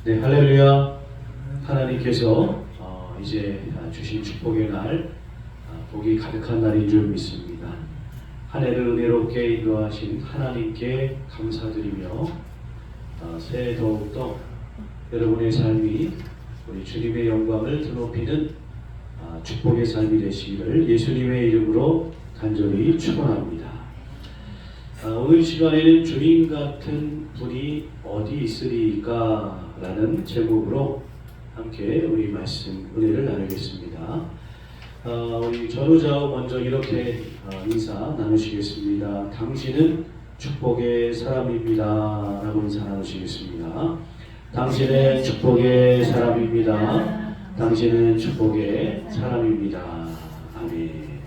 네, 할렐루야. 하나님께서 이제 주신 축복의 날, 복이 가득한 날인 줄 믿습니다. 한 해를 은혜롭게 인도하신 하나님께 감사드리며 새해 더욱더 여러분의 삶이 우리 주님의 영광을 드높이는 축복의 삶이 되시기를 예수님의 이름으로 간절히 축원합니다. 오늘 시간에는 주님 같은 분이 어디 있으리까 라는 제목으로 함께 우리 말씀 은혜를 나누겠습니다. 우리 전우자우 먼저 이렇게 인사 나누시겠습니다. 당신은 축복의 사람입니다 라고 인사 나누시겠습니다. 당신은 축복의 사람입니다. 당신은 축복의 사람입니다. 아멘.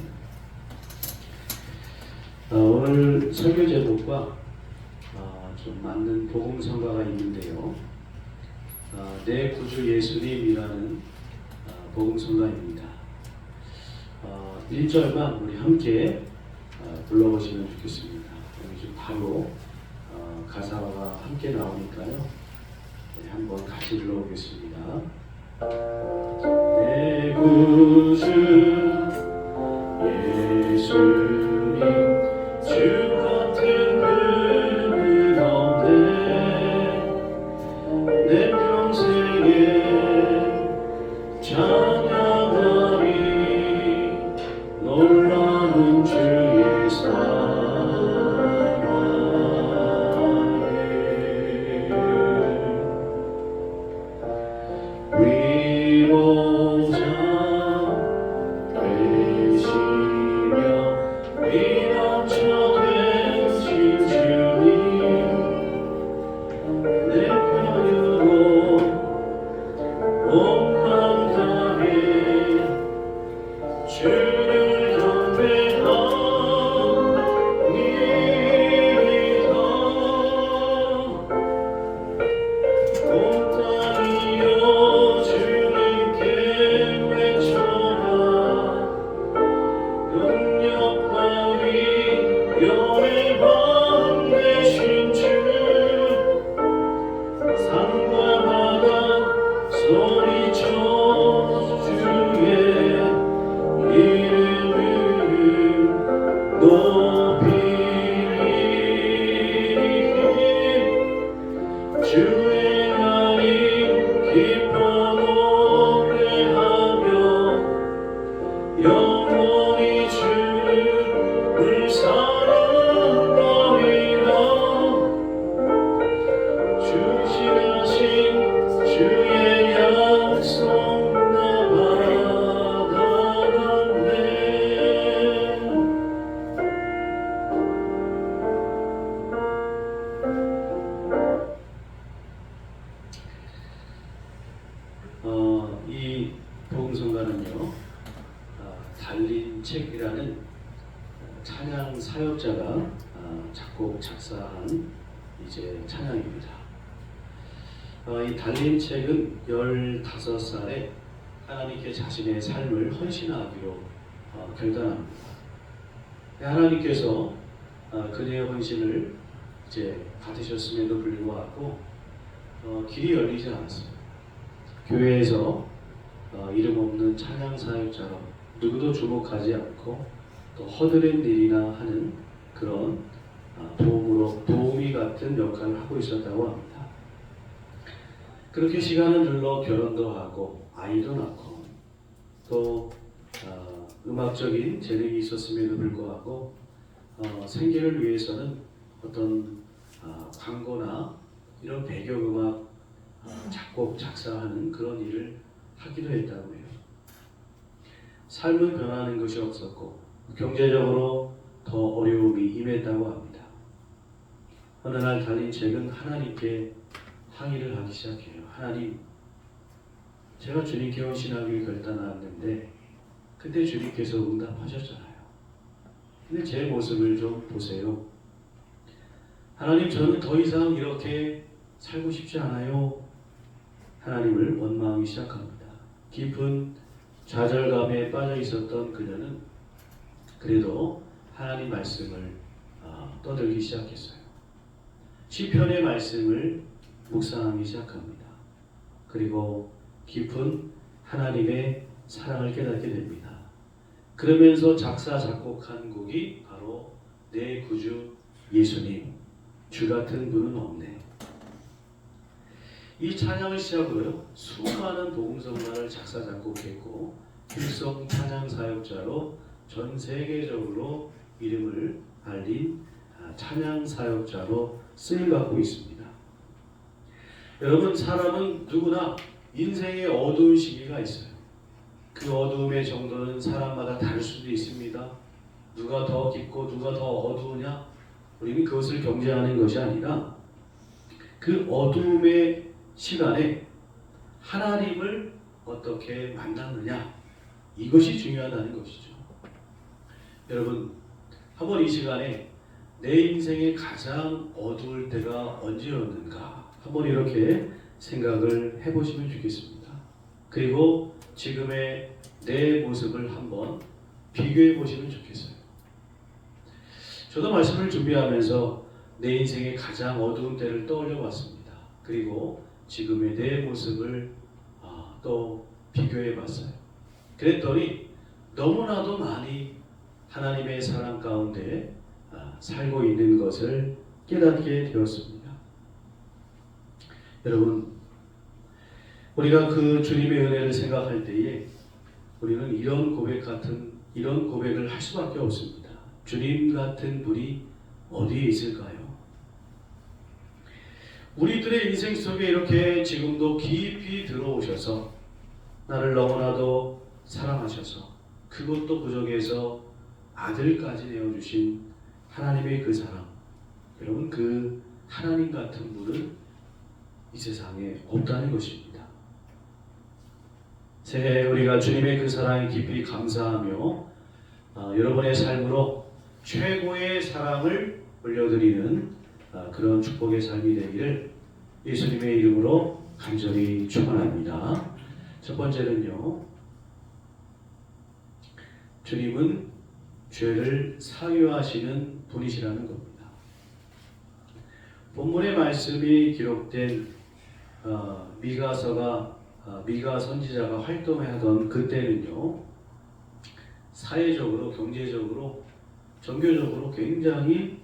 오늘 설교 제목과 좀 맞는 복음성가가 있는데요. 내 구주 예수님이라는 복음성가입니다. 1절만 우리 함께 불러보시면 좋겠습니다. 여기 좀 바로 가사가 함께 나오니까요. 우리 한번 같이 불러보겠습니다. 내 구주 예수님 주 같은 분은 없네. 내 평생에 찬양하리 놀라운 주의 사랑에. 위로자 되시며 위로자 이 복음성가는요, 달린 책이라는 찬양 사역자가 작곡 작사한 이제 찬양입니다. 이 달린 책은 15살에 하나님께 자신의 삶을 헌신하기로 결단합니다. 하나님께서 그녀의 헌신을 이제 받으셨음에도 불구하고 길이 열리지 않았습니다. 교회에서 이름 없는 찬양 사역자로 누구도 주목하지 않고 또 허드렛 일이나 하는 그런 도우미 같은 역할을 하고 있었다고 합니다. 그렇게 시간을 흘러 결혼도 하고 아이도 낳고 또 음악적인 재능이 있었음에도 불구하고 생계를 위해서는 어떤 광고나 이런 배경음악 작곡, 작사하는 그런 일을 하기도 했다고 해요. 삶은 변하는 것이 없었고 경제적으로 더 어려움이 임했다고 합니다. 어느 날 달린 책은 하나님께 항의를 하기 시작해요. 하나님, 제가 주님께 헌신하기를 결단하였는데 그때 주님께서 응답하셨잖아요. 근데 제 모습을 좀 보세요. 하나님, 저는 더 이상 이렇게 살고 싶지 않아요. 하나님을 원망하기 시작합니다. 깊은 좌절감에 빠져 있었던 그녀는 그래도 하나님 말씀을 떠들기 시작했어요. 시편의 말씀을 묵상하기 시작합니다. 그리고 깊은 하나님의 사랑을 깨닫게 됩니다. 그러면서 작사 작곡한 곡이 바로 내 구주 예수님, 주 같은 분은 없네. 이 찬양을 시작으로요, 수많은 복음성가를 작사 작곡했고 필성 찬양 사역자로 전 세계적으로 이름을 알린 찬양 사역자로 쓰임 받고 있습니다. 여러분, 사람은 누구나 인생의 어두운 시기가 있어요. 그 어두움의 정도는 사람마다 다를 수도 있습니다. 누가 더 깊고 누가 더 어두우냐? 우리는 그것을 경쟁하는 것이 아니라 그 어두움의 시간에 하나님을 어떻게 만났느냐, 이것이 중요하다는 것이죠. 여러분, 한번 이 시간에 내 인생의 가장 어두울 때가 언제였는가 한번 이렇게 생각을 해보시면 좋겠습니다. 그리고 지금의 내 모습을 한번 비교해 보시면 좋겠어요. 저도 말씀을 준비하면서 내 인생의 가장 어두운 때를 떠올려 봤습니다. 그리고 지금의 내 모습을 또 비교해 봤어요. 그랬더니 너무나도 많이 하나님의 사랑 가운데 살고 있는 것을 깨닫게 되었습니다. 여러분, 우리가 그 주님의 은혜를 생각할 때에 우리는 이런 고백을 할 수밖에 없습니다. 주님 같은 분이 어디에 있을까요? 우리들의 인생 속에 이렇게 지금도 깊이 들어오셔서 나를 너무나도 사랑하셔서 그것도 부족해서 아들까지 내어주신 하나님의 그 사랑, 여러분, 그 하나님 같은 분은 이 세상에 없다는 것입니다. 새해 우리가 주님의 그 사랑에 깊이 감사하며 여러분의 삶으로 최고의 사랑을 올려드리는 그런 축복의 삶이 되기를 예수님의 이름으로 간절히 축원합니다. 첫 번째는요, 주님은 죄를 사유하시는 분이시라는 겁니다. 본문의 말씀이 기록된 미가 선지자가 활동하던 그때는요, 사회적으로, 경제적으로, 종교적으로 굉장히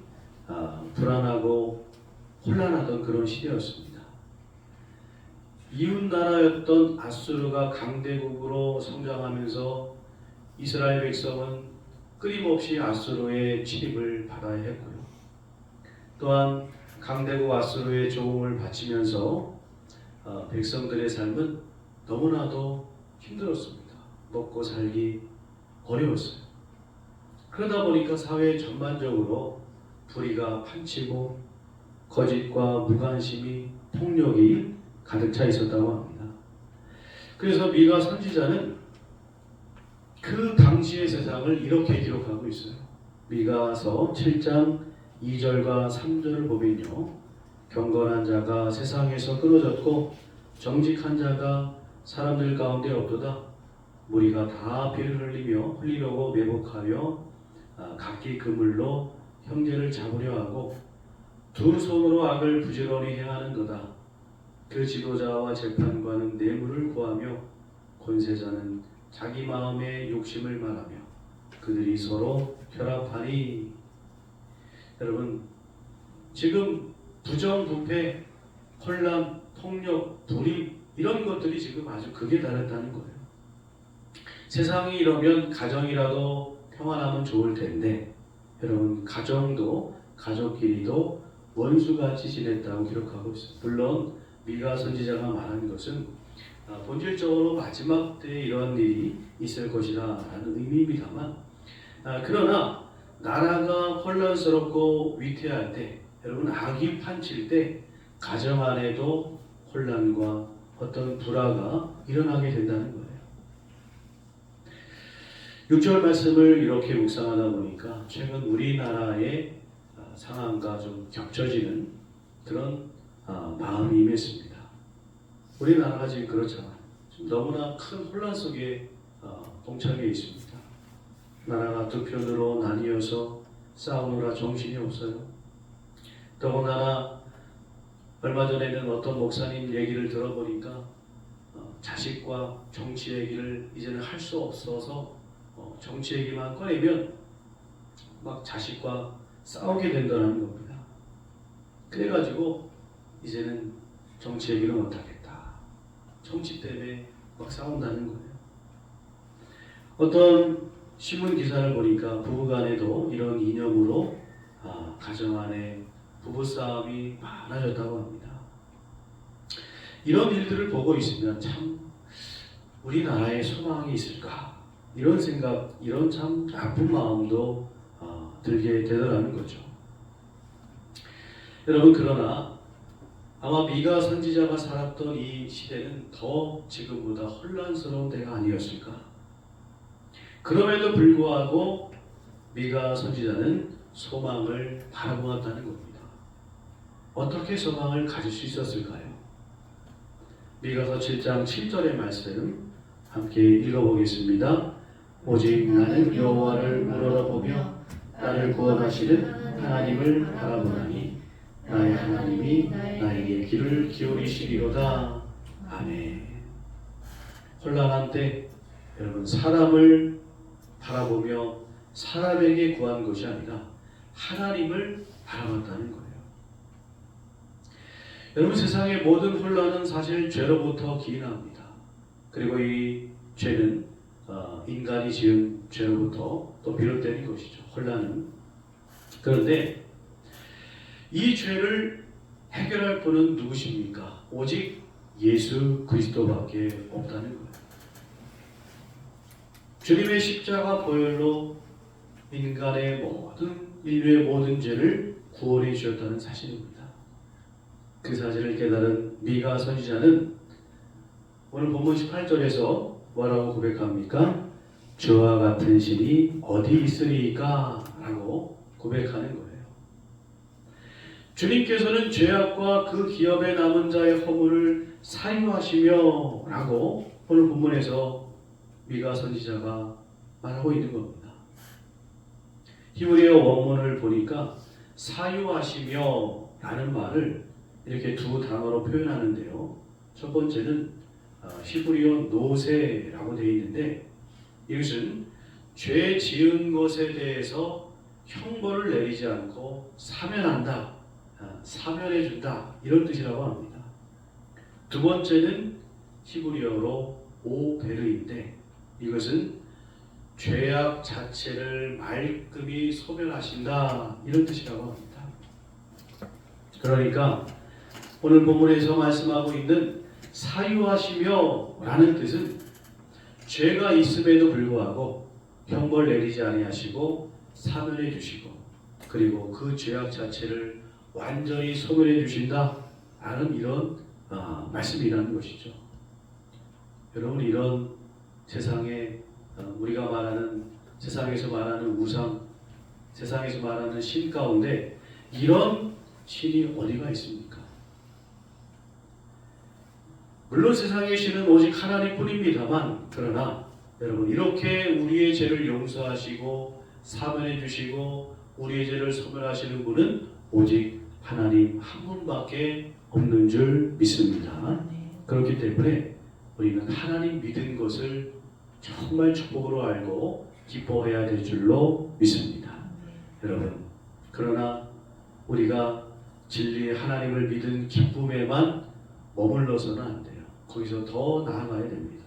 불안하고 혼란하던 그런 시대였습니다. 이웃 나라였던 아수르가 강대국으로 성장하면서 이스라엘 백성은 끊임없이 아수르의 침입을 받아야 했고요. 또한 강대국 아수르의 조공을 바치면서 백성들의 삶은 너무나도 힘들었습니다. 먹고 살기 어려웠어요. 그러다 보니까 사회 전반적으로 불의가 판치고 거짓과 무관심이, 폭력이 가득 차 있었다고 합니다. 그래서 미가 선지자는 그 당시의 세상을 이렇게 기록하고 있어요. 미가서 7장 2절과 3절을 보면요, 경건한 자가 세상에서 끊어졌고 정직한 자가 사람들 가운데 없도다. 무리가 다 피를 흘리려고 매복하여 각기 그물로 형제를 잡으려 하고 두 손으로 악을 부지런히 행하는도다. 그 지도자와 재판관은 뇌물을 구하며 권세자는 자기 마음의 욕심을 말하며 그들이 서로 결합하니. 여러분, 지금 부정부패, 혼란, 폭력, 불의, 이런 것들이 지금 아주 극에 달했다는 거예요. 세상이 이러면 가정이라도 평안하면 좋을 텐데, 여러분, 가족끼리도 원수같이 지냈다고 기록하고 있어요. 물론 미가 선지자가 말한 것은 본질적으로 마지막 때에 이러한 일이 있을 것이다 라는 의미입니다만, 그러나 나라가 혼란스럽고 위태할 때, 여러분, 악이 판칠 때 가정 안에도 혼란과 어떤 불화가 일어나게 된다는 거예요. 6절 말씀을 이렇게 묵상하다 보니까 최근 우리나라의 상황과 좀 겹쳐지는 그런 마음이 임했습니다. 우리나라가 지금 그렇잖아요. 지금 너무나 큰 혼란 속에 봉착해 있습니다. 나라가 두 편으로 나뉘어서 싸우느라 정신이 없어요. 더군다나 얼마 전에는 어떤 목사님 얘기를 들어보니까 자식과 정치 얘기를 이제는 할 수 없어서 정치 얘기만 꺼내면 막 자식과 싸우게 된다는 겁니다. 그래가지고 이제는 정치 얘기를 못하겠다. 정치 때문에 막 싸운다는 거예요. 어떤 신문 기사를 보니까 부부간에도 이런 이념으로 가정 안에 부부싸움이 많아졌다고 합니다. 이런 일들을 보고 있으면 참 우리나라에 소망이 있을까? 이런 생각, 이런 참 나쁜 마음도 들게 되더라는 거죠. 여러분, 그러나 아마 미가 선지자가 살았던 이 시대는 더 지금보다 혼란스러운 때가 아니었을까? 그럼에도 불구하고 미가 선지자는 소망을 바라보았다는 겁니다. 어떻게 소망을 가질 수 있었을까요? 미가서 7장 7절의 말씀 함께 읽어보겠습니다. 오직 나는 여호와를 우러러보며 나를 구원하시는 하나님을 바라보나니 나의 하나님이 나에게 귀를 기울이시리로다. 아멘. 혼란한 때 여러분, 사람을 바라보며 사람에게 구한 것이 아니라 하나님을 바라봤다는 거예요. 여러분, 세상의 모든 혼란은 사실 죄로부터 기인합니다. 그리고 이 죄는 인간이 지은 죄로부터 또 비롯되는 것이죠. 혼란은. 그런데 이 죄를 해결할 분은 누구십니까? 오직 예수 그리스도밖에 없다는 거예요. 주님의 십자가 보혈로 인간의 인류의 모든 죄를 구원해 주셨다는 사실입니다. 그 사실을 깨달은 미가 선지자는 오늘 본문 18절에서 뭐라고 고백합니까? 주와 같은 신이 어디 있으리까? 라고 고백하는 거예요. 주님께서는 죄악과 그 기업에 남은 자의 허물을 사유하시며 라고 오늘 본문에서 미가 선지자가 말하고 있는 겁니다. 히브리어 원문을 보니까 사유하시며 라는 말을 이렇게 두 단어로 표현하는데요. 첫 번째는 히브리어 노세라고 되어 있는데, 이것은 죄 지은 것에 대해서 형벌을 내리지 않고 사면한다, 사면해준다, 이런 뜻이라고 합니다. 두 번째는 히브리어로 오베르인데, 이것은 죄악 자체를 말끔히 소멸하신다, 이런 뜻이라고 합니다. 그러니까 오늘 본문에서 말씀하고 있는 사유하시며 라는 뜻은 죄가 있음에도 불구하고 형벌 내리지 아니하시고 사면해 주시고, 그리고 그 죄악 자체를 완전히 소멸해 주신다 라는 이런 말씀이라는 것이죠. 여러분, 이런 세상에 우리가 말하는, 세상에서 말하는 우상, 세상에서 말하는 신 가운데 이런 신이 어디가 있습니까? 물론 세상의 신은 오직 하나님뿐입니다만, 그러나 여러분, 이렇게 우리의 죄를 용서하시고 사면해 주시고 우리의 죄를 소멸하시는 분은 오직 하나님 한 분밖에 없는 줄 믿습니다. 그렇기 때문에 우리는 하나님 믿은 것을 정말 축복으로 알고 기뻐해야 될 줄로 믿습니다. 여러분, 그러나 우리가 진리의 하나님을 믿은 기쁨에만 머물러서는 안 돼요. 거기서 더 나아가야 됩니다.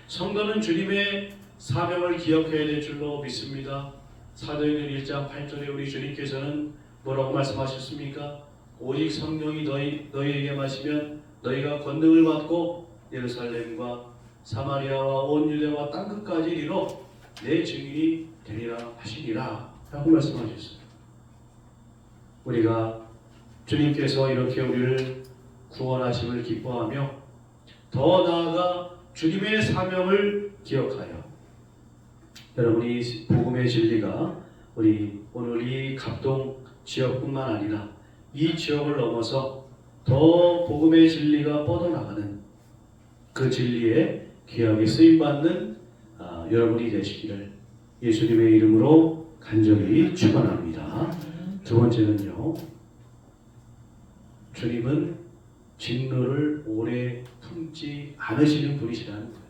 성도는 주님의 사명을 기억해야 될 줄로 믿습니다. 사도행전 1장 8절에 우리 주님께서는 뭐라고 말씀하셨습니까? 오직 성령이 너희에게 마시면 너희가 권능을 받고 예루살렘과 사마리아와 온 유대와 땅끝까지 이르러 내 증인이 되리라 하시니라 라고 말씀하셨어요. 우리가 주님께서 이렇게 우리를 구원하심을 기뻐하며 더 나아가 주님의 사명을 기억하여, 여러분이 복음의 진리가 우리 오늘 이 갑동 지역뿐만 아니라 이 지역을 넘어서 더 복음의 진리가 뻗어나가는 그 진리에 귀하게 쓰임받는 여러분이 되시기를 예수님의 이름으로 간절히 축원합니다. 두 번째는요, 주님은 진노를 오래 품지 않으시는 분이시라는 거예요.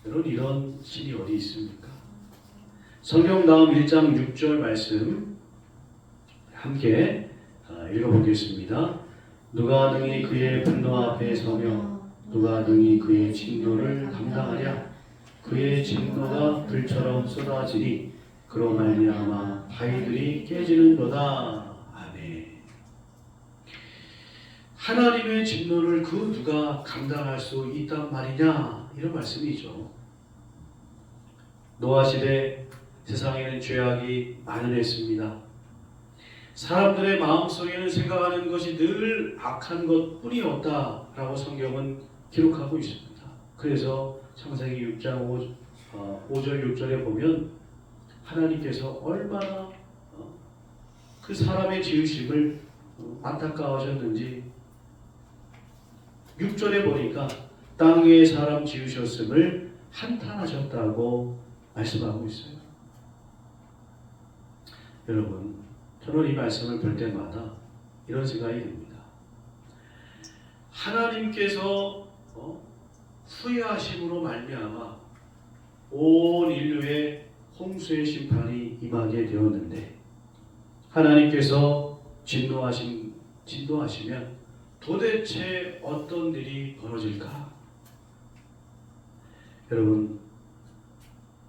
여러분, 이런 신이 어디 있습니까? 성경 다음 1장 6절 말씀 함께 읽어보겠습니다. 누가 능히 그의 분노 앞에 서며 누가 능히 그의 진노를 감당하랴. 그의 진노가 불처럼 쏟아지니 그로 말미암아 바위들이 깨지는도다. 아멘. 하나님의 진노를 그 누가 감당할 수 있단 말이냐, 이런 말씀이죠. 노아 시대 세상에는 죄악이 만연했습니다. 사람들의 마음속에는 생각하는 것이 늘 악한 것뿐이었다라고 성경은 기록하고 있습니다. 그래서 창세기 6장 5절 6절에 보면 하나님께서 얼마나 그 사람의 지으심을 안타까워하셨는지 6절에 보니까 땅 위에 사람 지으셨음을 한탄하셨다고 말씀하고 있어요. 여러분, 저는 이 말씀을 볼 때마다 이런 생각이 듭니다. 하나님께서 후회하심으로 말미암아 온 인류의 홍수의 심판이 임하게 되었는데 하나님께서 진노하시면 도대체 어떤 일이 벌어질까? 여러분,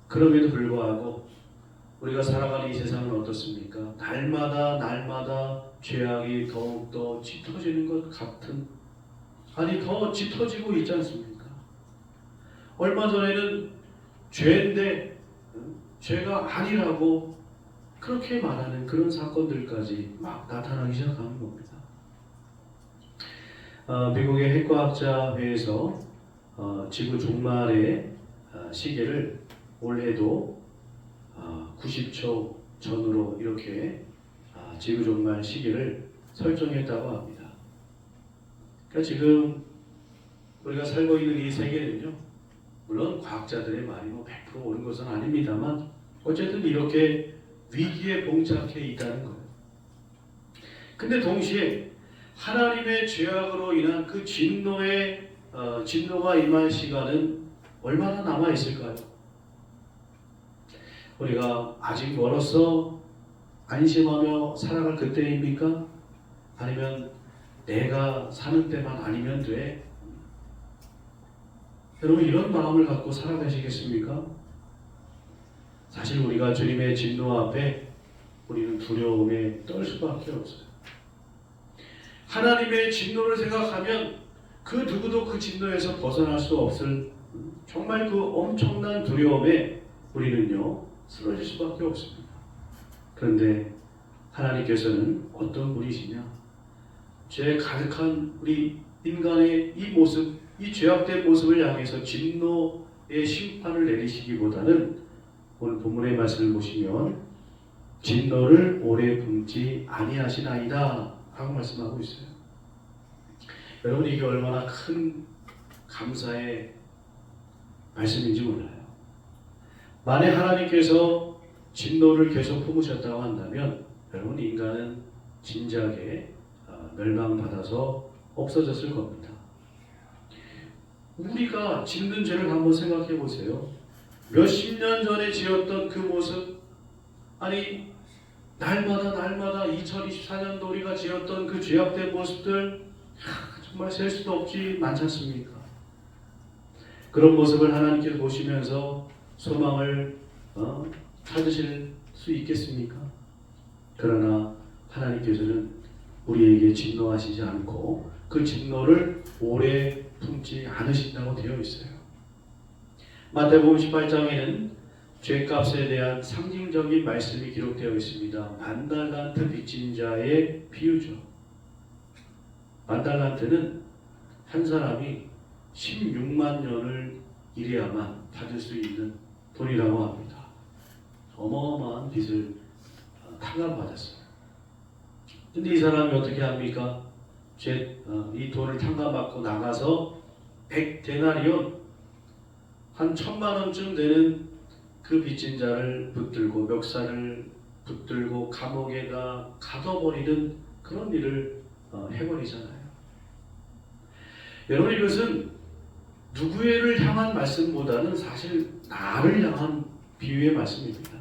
그럼에도 불구하고 우리가 살아가는 이 세상은 어떻습니까? 날마다 죄악이 더욱더 짙어지는 것 같은, 아니 더 짙어지고 있지 않습니까? 얼마 전에는 죄인데 죄가 아니라고 그렇게 말하는 그런 사건들까지 막 나타나기 시작하는 겁니다. 미국의 핵과학자회에서 지구 종말의 시계를 올해도 90초 전으로 이렇게 지구 종말 시기를 설정했다고 합니다. 그러니까 지금 우리가 살고 있는 이 세계는요, 물론 과학자들의 말이 100% 옳은 것은 아닙니다만 어쨌든 이렇게 위기에 봉착해 있다는 거예요. 근데 동시에 하나님의 죄악으로 인한 그 진노가 임할 시간은 얼마나 남아 있을까요? 우리가 아직 멀어서 안심하며 살아갈 그때입니까? 아니면 내가 사는 때만 아니면 돼? 여러분, 이런 마음을 갖고 살아가시겠습니까? 사실 우리가 주님의 진노 앞에 우리는 두려움에 떨 수밖에 없어요. 하나님의 진노를 생각하면 그 누구도 그 진노에서 벗어날 수 없을 정말 그 엄청난 두려움에 우리는요 쓰러질 수밖에 없습니다. 그런데 하나님께서는 어떤 분이시냐? 죄 가득한 우리 인간의 이 모습, 이 죄악된 모습을 향해서 진노의 심판을 내리시기보다는 오늘 본문의 말씀을 보시면 진노를 오래 품지 아니하시나이다 라고 말씀하고 있어요. 여러분, 이게 얼마나 큰 감사의 말씀인지 몰라요. 만약 하나님께서 진노를 계속 품으셨다고 한다면 여러분, 인간은 진작에 멸망받아서 없어졌을 겁니다. 우리가 짓는 죄를 한번 생각해 보세요. 몇십 년 전에 지었던 그 모습, 아니 날마다 2024년도 우리가 지었던 그 죄악된 모습들 정말 셀 수도 없지 많지 않습니까? 그런 모습을 하나님께서 보시면서 소망을 찾으실 수 있겠습니까? 그러나 하나님께서는 우리에게 진노하시지 않고 그 진노를 오래 품지 않으신다고 되어 있어요. 마태복음 18장에는 죄값에 대한 상징적인 말씀이 기록되어 있습니다. 만달란트 빚진 자의 비유죠. 만달란트는 한 사람이 16만 년을 일해야만 받을 수 있는 돈이라고 합니다. 어마어마한 빚을 탕감받았어요. 근데 이 사람이 어떻게 합니까? 이 돈을 탕감받고 나가서 100데나리온 한 1000만 원쯤 되는 그 빚진 자를 붙들고 멱살을 붙들고 감옥에다 가둬버리는 그런 일을 해버리잖아요. 여러분, 이것은 누구를 향한 말씀보다는 사실 나를 향한 비유의 말씀입니다.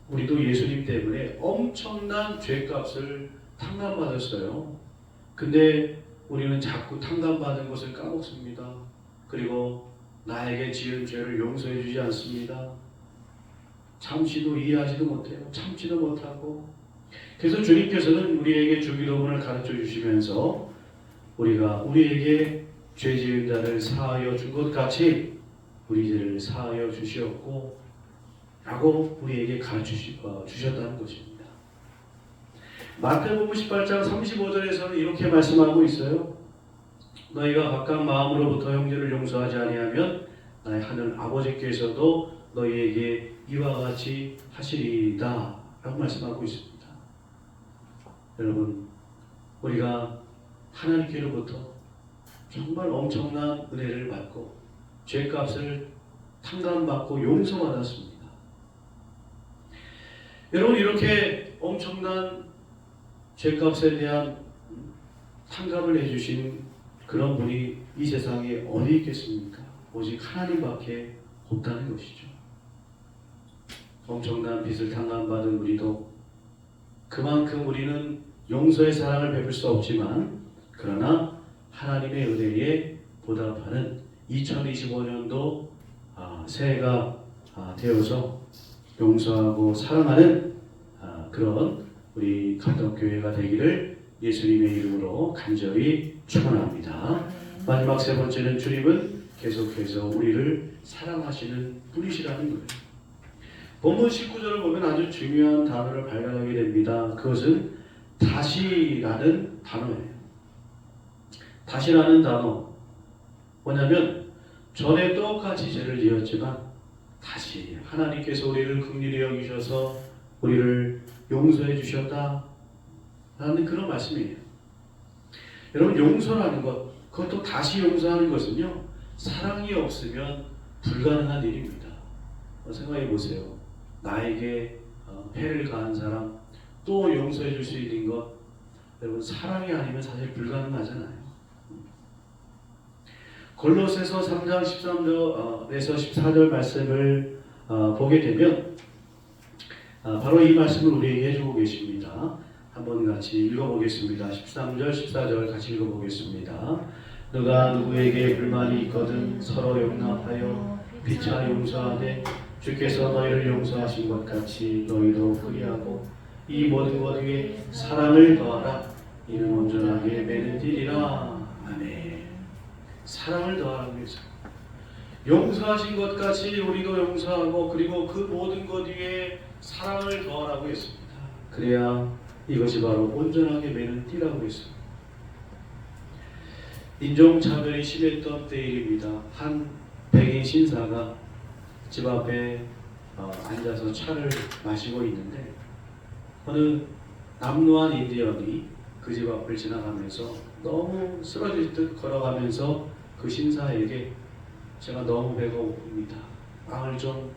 우리도 예수님 때문에 엄청난 죄값을 탕감받았어요. 근데 우리는 자꾸 탕감받은 것을 까먹습니다. 그리고 나에게 지은 죄를 용서해 주지 않습니다. 잠시도 이해하지도 못해요. 참지도 못하고. 그래서 주님께서는 우리에게 주기도문을 가르쳐 주시면서 우리가 우리에게 죄 지은 자를 사하여 준 것 같이 우리 죄를 사하여 주시었고 라고 우리에게 가르쳐 주셨다는 것입니다. 마태복음 18장 35절에서는 이렇게 말씀하고 있어요. 너희가 각각 마음으로부터 형제를 용서하지 아니하면 나의 하늘 아버지께서도 너희에게 이와 같이 하시리이다 라고 말씀하고 있습니다. 여러분, 우리가 하나님께로부터 정말 엄청난 은혜를 받고 죄값을 탕감받고 용서받았습니다. 여러분, 이렇게 엄청난 죄값에 대한 탕감을 해주신 그런 분이 이 세상에 어디 있겠습니까? 오직 하나님밖에 없다는 것이죠. 엄청난 빚을 탕감받은 우리도 그만큼 우리는 용서의 사랑을 베풀 수 없지만 그러나 하나님의 은혜에 보답하는 2025년도 새해가 되어서 용서하고 사랑하는 그런 우리 가덕교회가 되기를 예수님의 이름으로 간절히 축원합니다. 마지막 세 번째는 주님은 계속해서 우리를 사랑하시는 분이시라는 거예요. 본문 19절을 보면 아주 중요한 단어를 발견하게 됩니다. 그것은 다시라는 단어예요. 다시라는 단어 뭐냐면 전에 똑같이 죄를 지었지만 다시 하나님께서 우리를 긍휼히 여기셔서 우리를 용서해 주셨다 라는 그런 말씀이에요. 여러분, 용서라는 것, 그것도 다시 용서하는 것은요, 사랑이 없으면 불가능한 일입니다. 생각해 보세요. 나에게 해를 가한 사람 또 용서해 줄 수 있는 것, 여러분, 사랑이 아니면 사실 불가능하잖아요. 골로새서 3장 13절에서 14절 말씀을 보게 되면 바로 이 말씀을 우리에게 해주고 계십니다. 한번 같이 읽어보겠습니다. 13절 14절 같이 읽어보겠습니다. 누가 누구에게 불만이 있거든 서로 용납하여 피차 용서하되 주께서 너희를 용서하신 것 같이 너희도 그리하고 이 모든 것 위에 사랑을 더하라. 이는 온전하게 매는 딜이라. 아멘. 사랑을 더하라고 했어요. 용서하신 것 같이 우리도 용서하고 그리고 그 모든 것 위에 사랑을 더하라고 했습니다. 그래야 이것이 바로 온전하게 매는 띠라고 했습니다. 인종차별이 심했던 때입니다. 한 백인 신사가 집 앞에 앉아서 차를 마시고 있는데 어느 남루한 인디언이 그 집 앞을 지나가면서 너무 쓰러질 듯 걸어가면서 그 신사에게 제가 너무 배가 고픕니다. 빵을 좀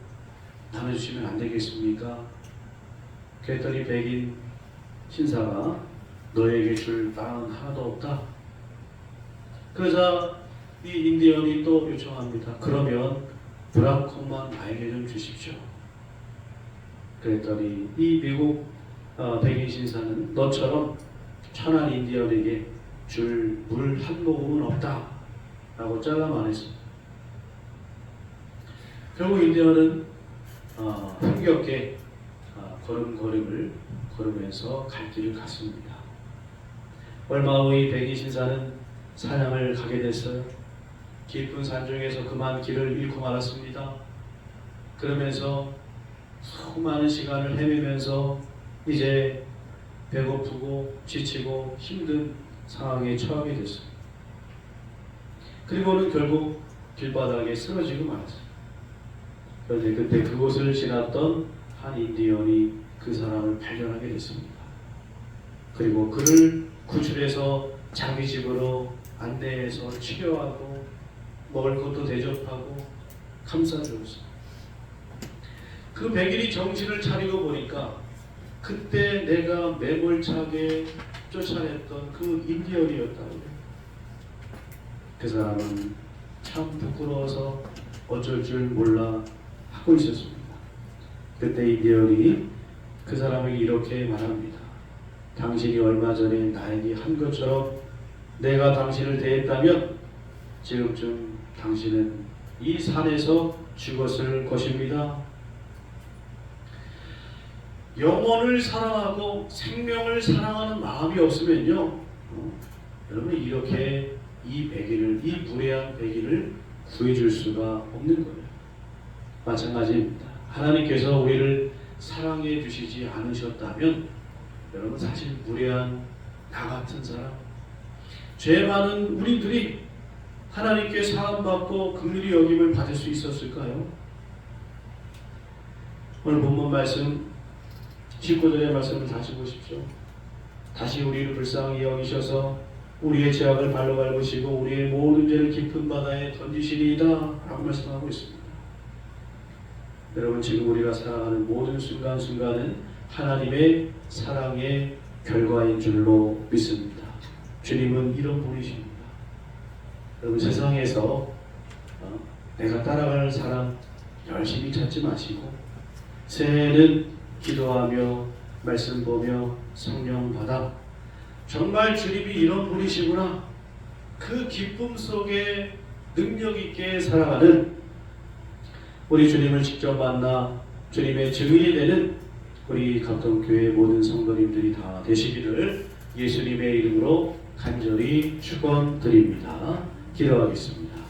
나눠주시면 안 되겠습니까? 그랬더니 백인 신사가 너에게 줄 빵은 하나도 없다. 그러자 이 인디언이 또 요청합니다. 그러면 브라콘만 나에게 좀 주십시오. 그랬더니 이 미국 백인 신사는 너처럼 천한 인디언에게 줄 물 한 모금은 없다 라고 잘라 말했습니다. 결국 인디언은 힘겹게 걸음걸음을 걸으면서 갈 길을 갔습니다. 얼마 후 이 백인 신사는 사냥을 가게 됐어요. 깊은 산 중에서 그만 길을 잃고 말았습니다. 그러면서 수많은 시간을 헤매면서 이제 배고프고 지치고 힘든 상황에 처하게 됐어요. 그리고는 결국 길바닥에 쓰러지고 말았어요. 그런데 그때 그곳을 지났던 한 인디언이 그 사람을 발견하게 됐습니다. 그리고 그를 구출해서 자기 집으로 안내해서 치료하고 먹을 것도 대접하고 감싸주었어요. 그 백인이 정신을 차리고 보니까 그때 내가 매몰차게 쫓아냈던 그 인디언이었다고요. 그 사람은 참 부끄러워서 어쩔 줄 몰라 하고 있었습니다. 그때 이대열이 그 사람에게 이렇게 말합니다. 당신이 얼마 전에 나에게 한 것처럼 내가 당신을 대했다면 지금쯤 당신은 이 산에서 죽었을 것입니다. 영혼을 사랑하고 생명을 사랑하는 마음이 없으면요, 여러분 이렇게 이 무례한 백인을 구해줄 수가 없는 거예요. 마찬가지입니다. 하나님께서 우리를 사랑해 주시지 않으셨다면 여러분 사실 무례한 나 같은 사람, 죄 많은 우리들이 하나님께 사함받고 긍휼히 여김을 받을 수 있었을까요? 오늘 본문 말씀 19절의 말씀을 다시 보십시오. 다시 우리를 불쌍히 여기셔서 우리의 죄악을 발로 밟으시고 우리의 모든 죄를 깊은 바다에 던지시리이다 라고 말씀하고 있습니다. 여러분 지금 우리가 살아가는 모든 순간순간은 하나님의 사랑의 결과인 줄로 믿습니다. 주님은 이런 분이십니다. 여러분 세상에서 내가 따라갈 사람 열심히 찾지 마시고 새해에는 기도하며 말씀 보며 성령 받아 정말 주님이 이런 분이시구나, 그 기쁨 속에 능력 있게 살아가는 우리 주님을 직접 만나 주님의 증인이 되는 우리 감동교회 모든 성도님들이 다 되시기를 예수님의 이름으로 간절히 축원드립니다. 기도하겠습니다.